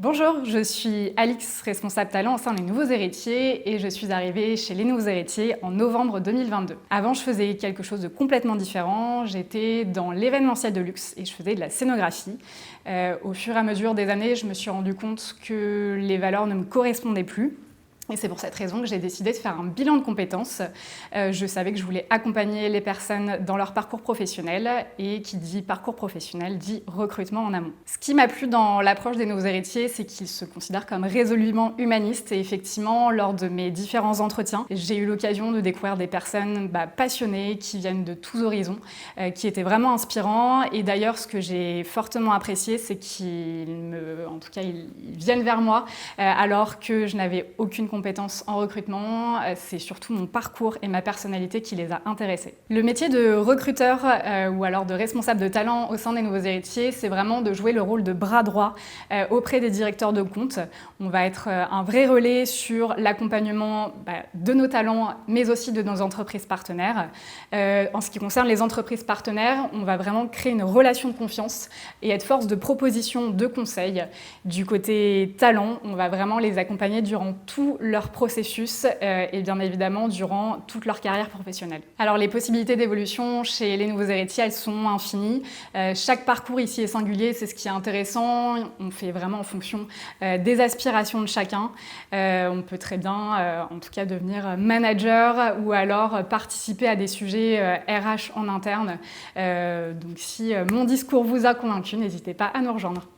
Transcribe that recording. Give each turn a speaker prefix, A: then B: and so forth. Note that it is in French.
A: Bonjour, je suis Alix, responsable talent au sein des Nouveaux Héritiers et je suis arrivée chez les Nouveaux Héritiers en novembre 2022. Avant, je faisais quelque chose de complètement différent. J'étais dans l'événementiel de luxe et je faisais de la scénographie. Au fur et à mesure des années, je me suis rendu compte que les valeurs ne me correspondaient plus. Et c'est pour cette raison que j'ai décidé de faire un bilan de compétences. Je savais que je voulais accompagner les personnes dans leur parcours professionnel et qui dit parcours professionnel dit recrutement en amont. Ce qui m'a plu dans l'approche des Nouveaux Héritiers, c'est qu'ils se considèrent comme résolument humanistes et effectivement, lors de mes différents entretiens, j'ai eu l'occasion de découvrir des personnes passionnées qui viennent de tous horizons, qui étaient vraiment inspirants. Et d'ailleurs, ce que j'ai fortement apprécié, c'est qu'ils viennent vers moi alors que je n'avais aucune compétence en recrutement, c'est surtout mon parcours et ma personnalité qui les a intéressés. Le métier de recruteur ou alors de responsable de talent au sein des Nouveaux Héritiers, c'est vraiment de jouer le rôle de bras droit auprès des directeurs de compte. On va être un vrai relais sur l'accompagnement de nos talents, mais aussi de nos entreprises partenaires. En ce qui concerne les entreprises partenaires, on va vraiment créer une relation de confiance et être force de proposition, de conseil. Du côté talent, on va vraiment les accompagner durant tout leur processus et bien évidemment durant toute leur carrière professionnelle. Alors les possibilités d'évolution chez les Nouveaux Héritiers, elles sont infinies. Chaque parcours ici est singulier, c'est ce qui est intéressant. On fait vraiment en fonction des aspirations de chacun. On peut très bien, en tout cas, devenir manager ou alors participer à des sujets RH en interne. Donc si mon discours vous a convaincu, n'hésitez pas à nous rejoindre.